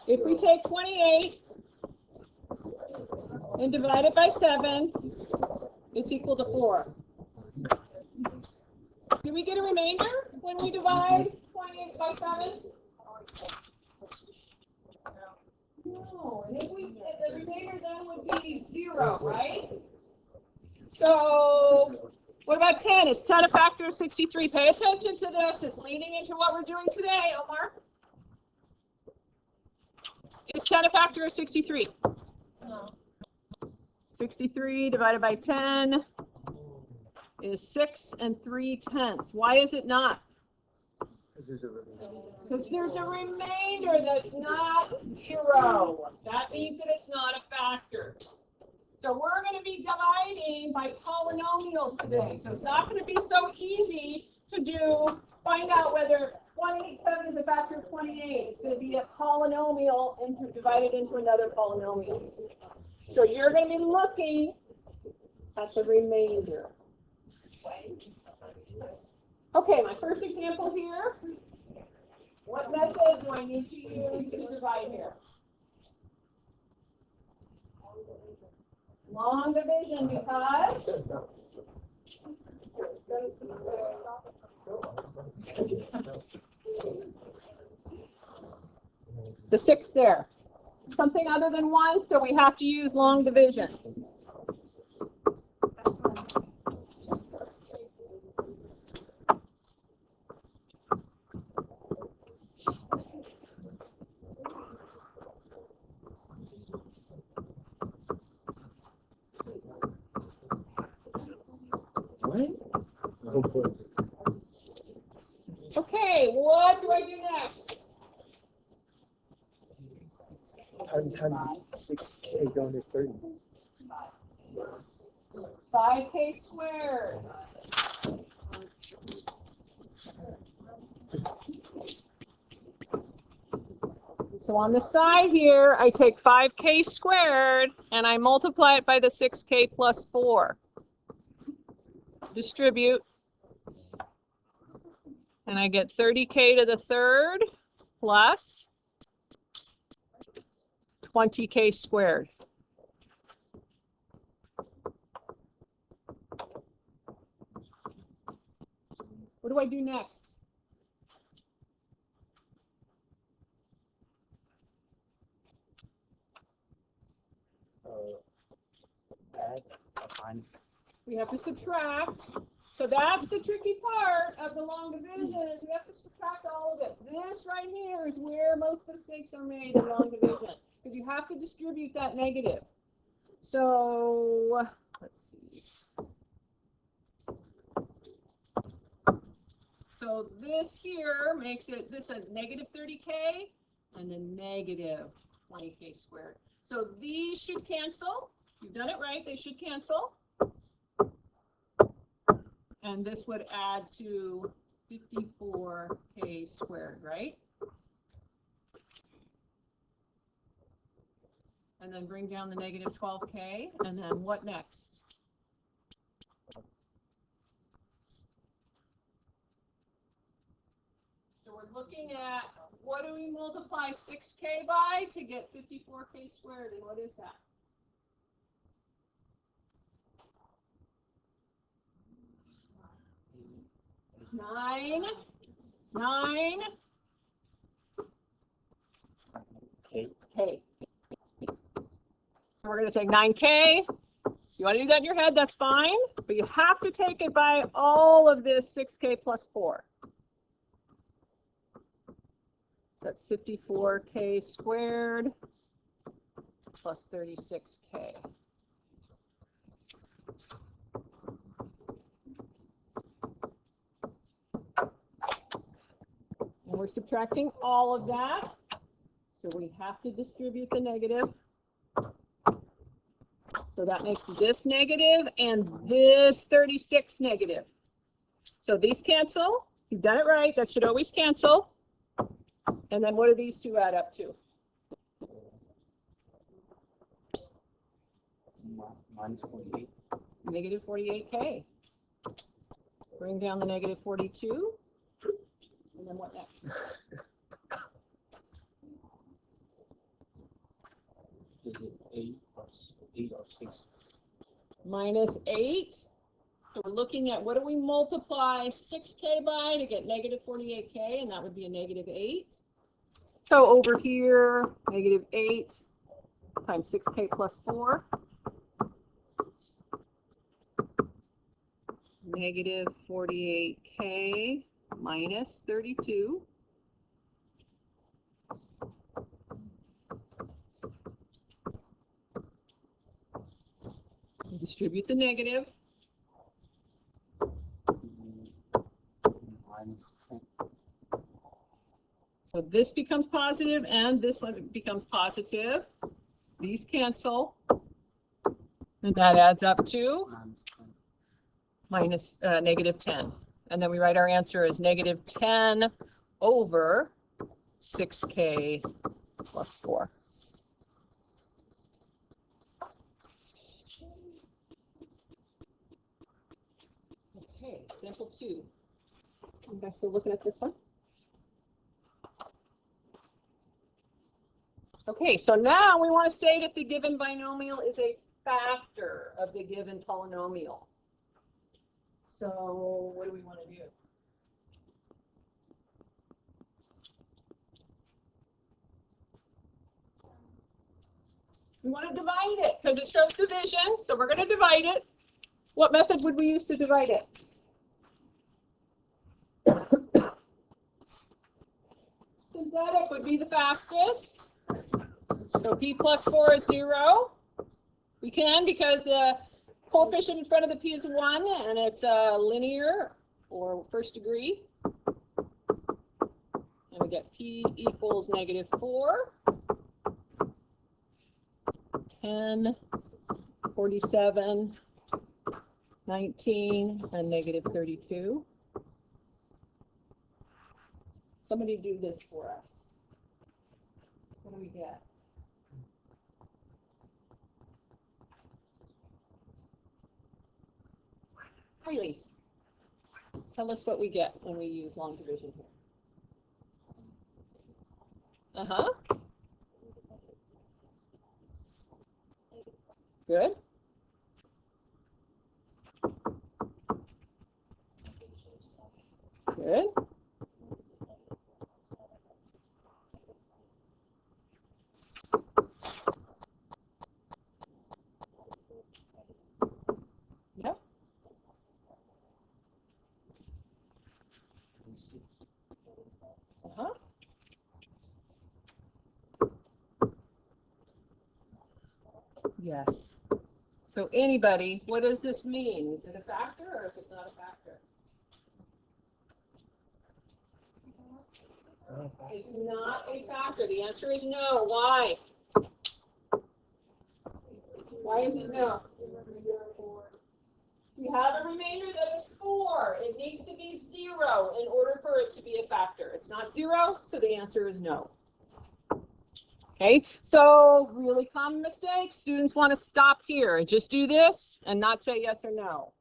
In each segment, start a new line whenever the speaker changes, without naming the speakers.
If we take 28 and divide it by 7, it's equal to 4. Do we get a remainder when we divide 28 by 7? No, and if the remainder then would be 0, right? So what about 10? Is 10 a factor of 63? Pay attention to this. It's leading into what we're doing today, Omar. Is 10 a factor of 63? No. 63 divided by 10 is 6 3/10. Why is it not? Because there's a remainder that's not 0. That means that it's not a factor. So we're going to be dividing by polynomials today. So it's not going to be so easy to find out whether 187 is a factor of 28. It's going to be a polynomial and divided into another polynomial. So you're going to be looking at the remainder. Okay, my first example here. What method do I need to use to divide here? Long division, because the 6 there. Something other than 1, so we have to use long division. Okay, what do I do next?
Times 6k going to 30.
5k squared. So on the side here, I take 5k squared and I multiply it by the 6k plus 4. Distribute. And I get 30k to the third plus 20k squared. What do I do next?
Add, find.
We have to subtract. So that's the tricky part of the long division, is we have to subtract all of it. This right here is where most mistakes are made in long division, because you have to distribute that negative. So let's see. So this here makes it this a negative 30k and then negative 20k squared. So these should cancel. You've done it right. They should cancel. And this would add to 54k squared, right? And then bring down the negative 12k. And then what next? So we're looking at, what do we multiply 6k by to get 54k squared? And what is that? 9. K. So we're going to take 9k. You want to do that in your head, that's fine. But you have to take it by all of this 6k plus 4. So that's 54k squared plus 36k. And we're subtracting all of that. So we have to distribute the negative. So that makes this negative and this 36 negative. So these cancel. You've done it right. That should always cancel. And then what do these two add up to?
Minus 48.
Negative 48k. Bring down the negative 42. And then what next?
Is it 8 or 6?
Minus 8. So we're looking at what do we multiply 6k by to get negative 48k, and that would be a negative 8. So over here, negative 8 times 6k plus 4. Negative 48k minus 32. Distribute the negative.
-10.
So this becomes positive and this one becomes positive. These cancel. And that adds up to
-10.
negative 10. And then we write our answer as negative 10 over 6k plus 4. Okay, example 2. You guys still looking at this one? Okay, so now we want to state if the given binomial is a factor of the given polynomial. So what do we want to do? We want to divide it because it shows division, so we're going to divide it. What method would we use to divide it? Synthetic would be the fastest. So p plus 4 is 0. We can because the coefficient in front of the p is 1 and it's linear or first degree. And we get p equals negative 4, 10, 47, 19, and negative 32. Somebody do this for us. What do we get? Riley, tell us what we get when we use long division here. Uh-huh. Good. Good. Yep. Uh-huh. Yes. So anybody, what does this mean? Is it a factor or is it not a factor? It's not a factor. The answer is no. Why? Why is it no? We have a remainder that is 4. It needs to be 0 in order for it to be a factor. It's not 0, so the answer is no. Okay, so really common mistake. Students want to stop here and just do this and not say yes or no.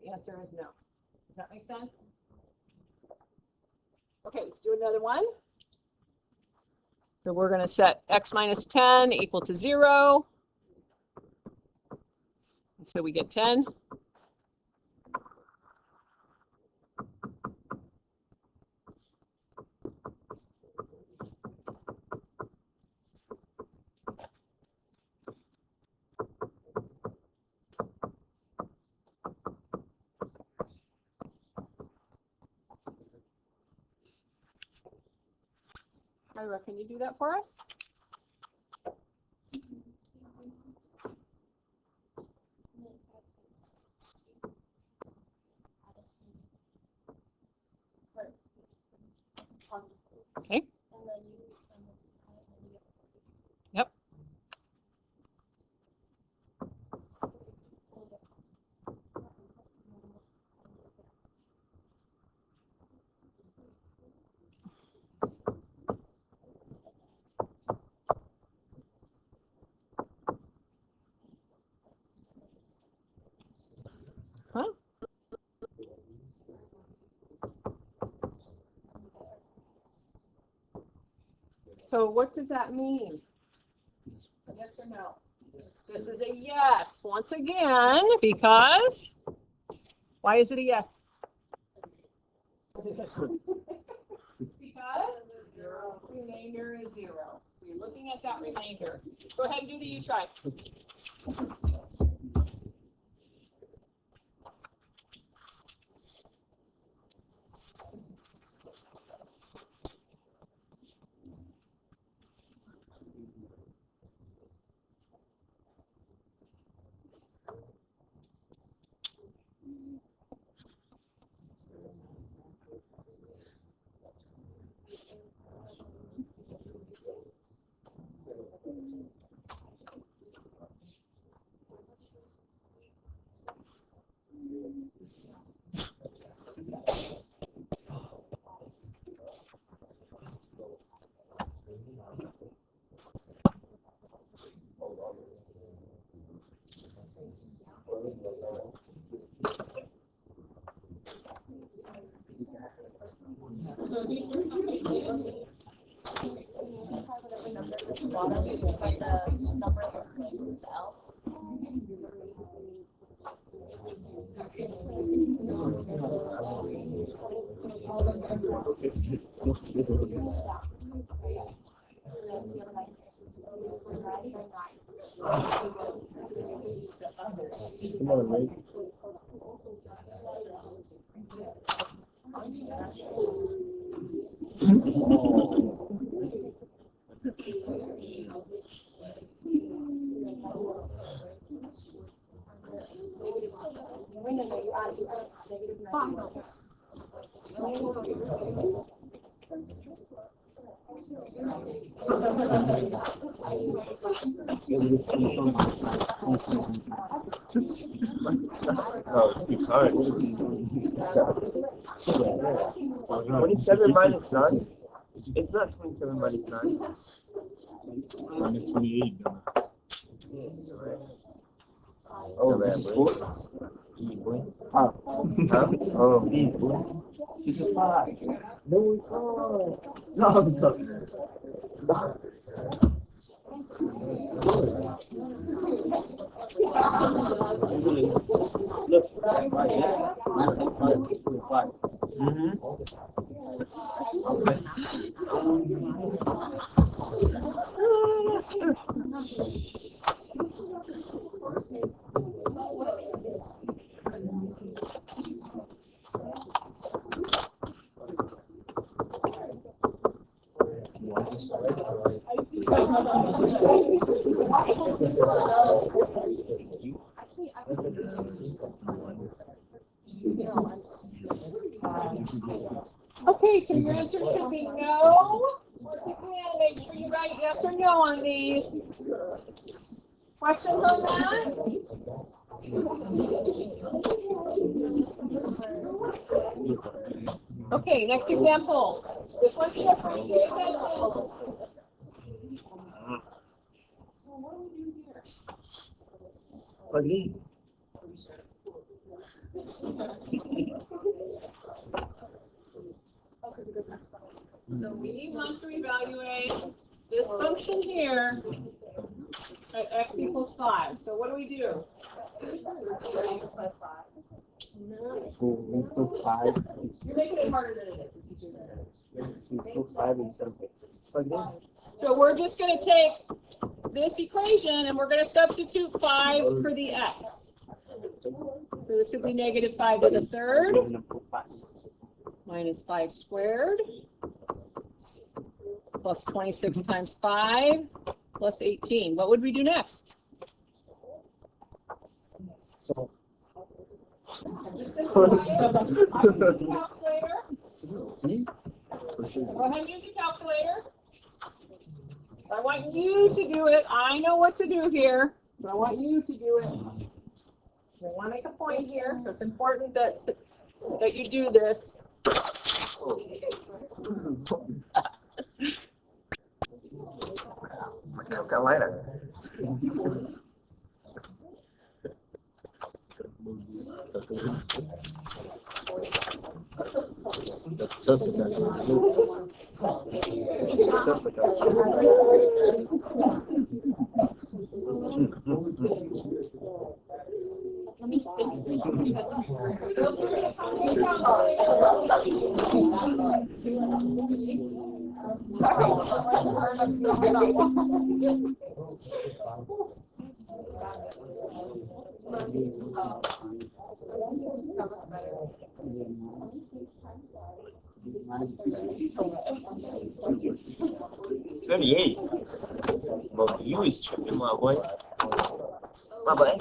The answer is no. Does that make sense? Okay, let's do another one. So we're going to set x minus 10 equal to 0. So we get 10. Ira, can you do that for us? Okay. Yep. Huh? So what does that mean? Yes or no? This is a yes, once again, because, why is it a yes? Because remainder is 0. So you're looking at that remainder. Go ahead and do the U try.
Oh, it's hard. 27 minus 9? It's not 27 minus 9.
Minus 28.
Oh, man, huh? Oh,
This is 5.
no, it's not. No.
Okay, so your answer should be no. Once again, make sure you write yes or no on these. Questions on that? Okay, next example. This one should have pretty good attention. So we want to evaluate this function here at x equals 5. So what do we do?
X plus 5.
You're making it harder than it is. It's easier than it is.
5 and something.
So we're just going to take this equation and we're going to substitute 5 for the x. So this would be negative 5 to the third minus 5 squared plus 26 times 5 plus 18. What would we do next?
So.
Go ahead and use a calculator. I want you to do it. I know what to do here, but I want you to do it. I want to make a point here, so it's important that you do this.
Carolina.
That's Jessica.
It's 38. Well, you always tripping, my boy. My boy.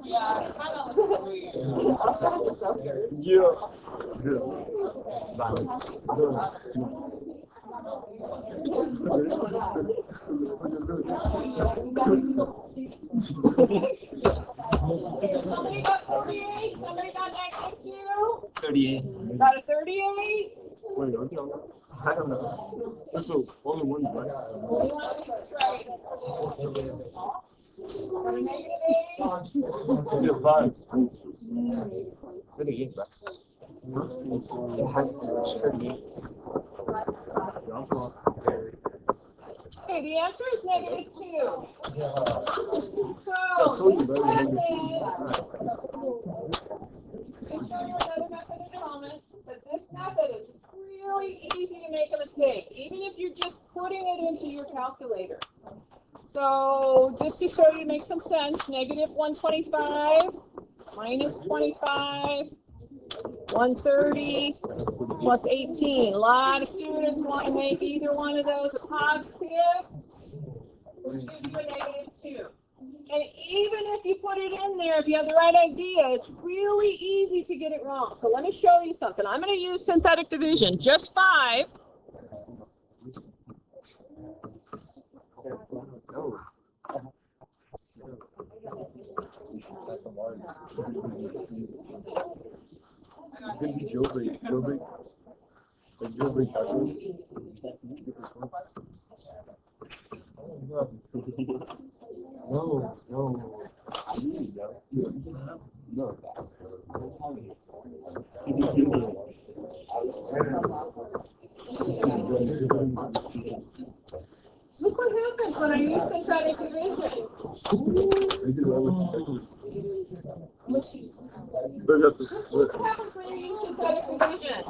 Yeah, it kind of looks weird.
Yeah.
Somebody got 38, somebody got -2.
38.
Got a 38?
Wait, okay.
I don't know.
There's only one, right?
What do you want to do this right? Got a -8?
Yeah, 5.
38, but it has to be 38.
Okay, the answer is -2. So,
So
this
it's
method, I'll show you another method in a moment, but this method is really easy to make a mistake, even if you're just putting it into your calculator. So, just to sort of make some sense, -125 minus 25, 130 plus 18. A lot of students want to make either one of those a positive, which gives you a -2. And even if you put it in there, if you have the right idea, it's really easy to get it wrong. So let me show you something. I'm going to use synthetic division, just 5.
It's gonna be jailbreak. Jailbreak. Like jailbreak calculus. No, no. No.
Look what happens when I use synthetic division. This is what happens when you use synthetic division.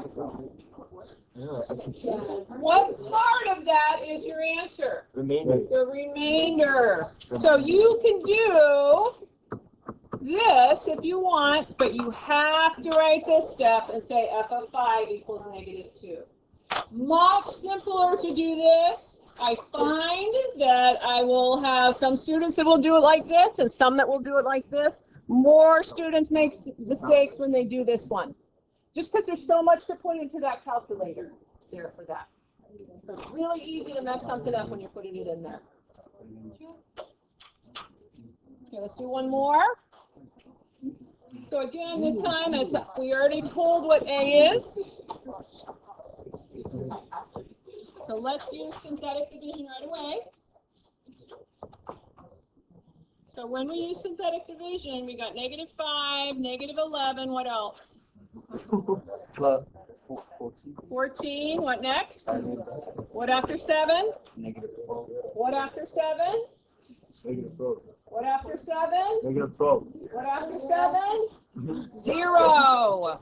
What part of that is your answer?
Remainder.
The remainder. So you can do this if you want, but you have to write this step and say f of 5 equals -2. Much simpler to do this. I find that I will have some students that will do it like this and some that will do it like this. More students make mistakes when they do this one. Just because there's so much to put into that calculator there for that. So it's really easy to mess something up when you're putting it in there. Okay, let's do one more. So again, this time we already told what A is. So let's use synthetic division right away. So when we use synthetic division, we got -5, -11, what else? 14, what next? What after 7?
-12.
What after 7?
-12.
What after 7?
-12.
What after 7? 0.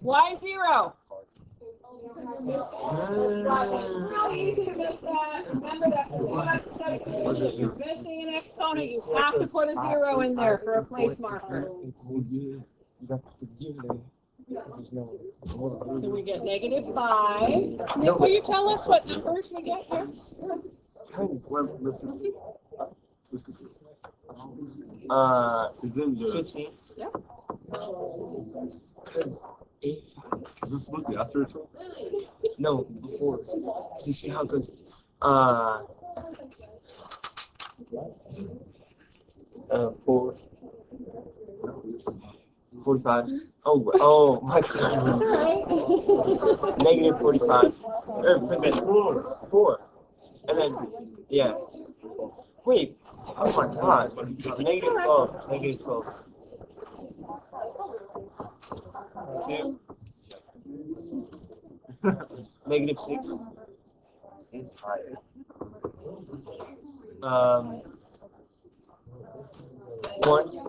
Why 0? It's really easy to miss that. Remember that as soon as synthetic division, you're missing an exponent, you have to put a 0 in there for a place marker. So we get -5. Nick, will you tell us what numbers we get here?
Let's just see.
It's in the 15.
Yeah.
Because 85.
Is this supposed to be after it?
No, before. Because you see how it goes. 4. 45. Oh my God.
That's all right.
-45. Forget 4. And then, yeah. Wait. Oh my God. -12. -12. 2. Negative 6. 1.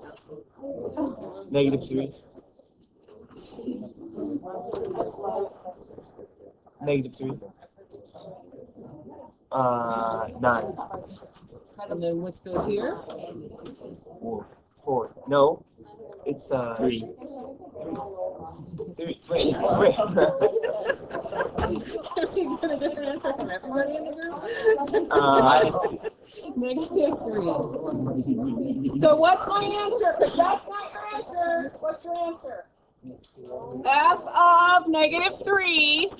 Negative 3. Negative 3. 9.
And then what goes here?
4. No, it's 3. 3. Wait.
Can we get a different answer from everybody in the group? Negative 3. So what's my answer? Because that's not your answer. What's your answer? F of negative 3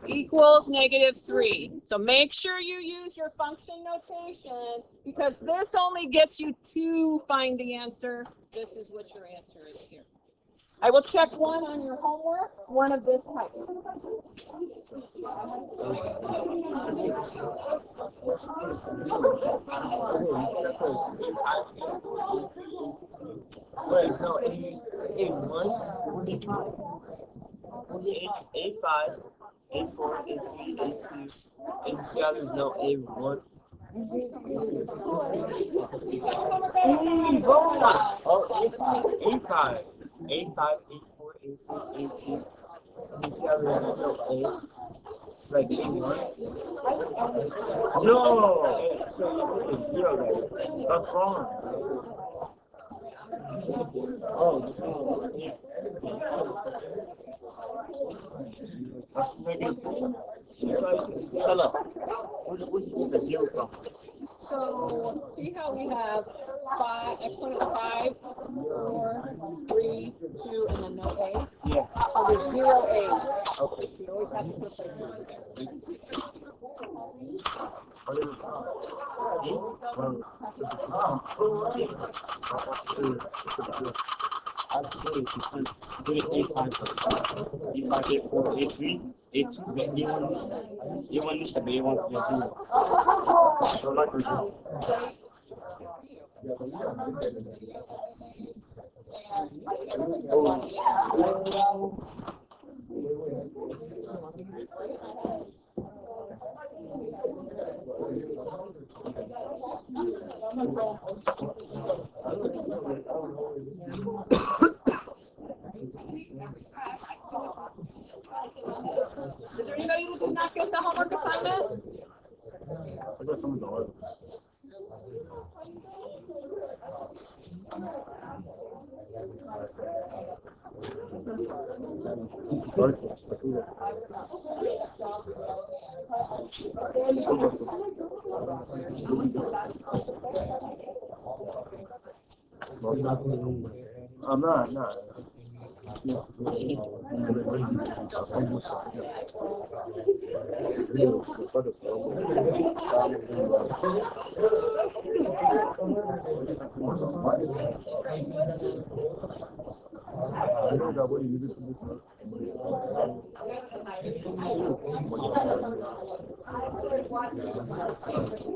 equals negative 3. So make sure you use your function notation, because this only gets you to find the answer. This is what your answer is here. I will check one on your homework, one of this type.
Wait, no, A1, A5, A4, A3, A2, and you see how there's no A1? A5, A4, A3, A2. You see how there's no A? Like A1? No! So you put a 0 there. That's wrong. Oh, yeah. That's negative. Shut up. Where's the 0 from?
So see how we have exponent 5, 4, 3, 2, and then no A?
Yeah.
So there's 0 A's.
Okay.
You always have to put a placeholder there. Is there anybody who did not get the homework assignment?
I got some of the I'm not.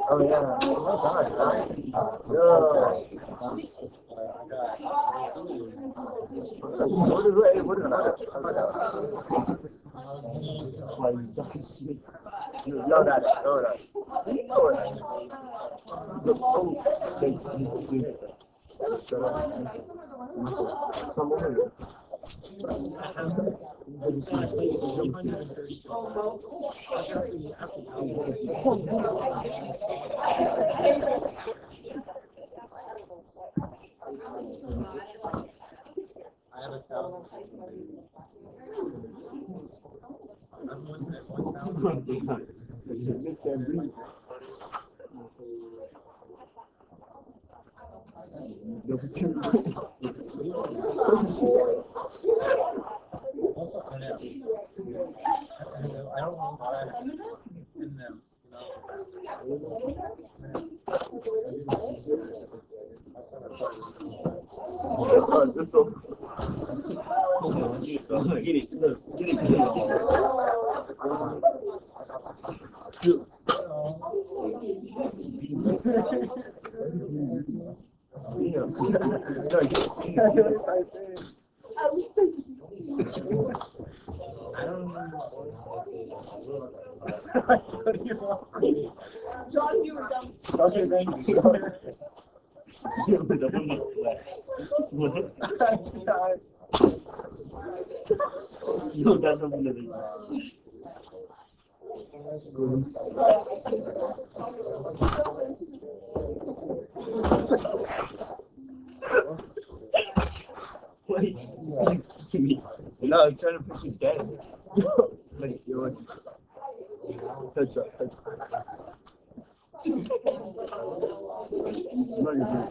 Oh yeah. Oh God. No. What is that? No, that.
I have 1,000. I'm 1,000. Also, I know. I don't know why I didn't know.
This so
Get it.
I don't know.
John, you were dumb.
Okay, thank you.
No, that doesn't really
No, I'm trying to push you dead. Like, you're like, heads up, heads up.
No, you're good.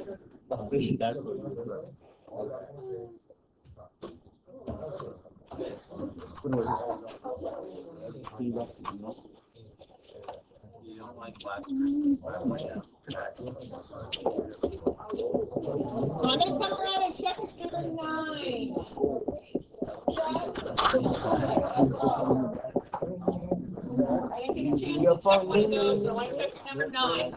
You don't like last Christmas, but I'm like,
So I'm gonna come around and check number 9. I didn't get a chance to check one of those, so I checked number 9.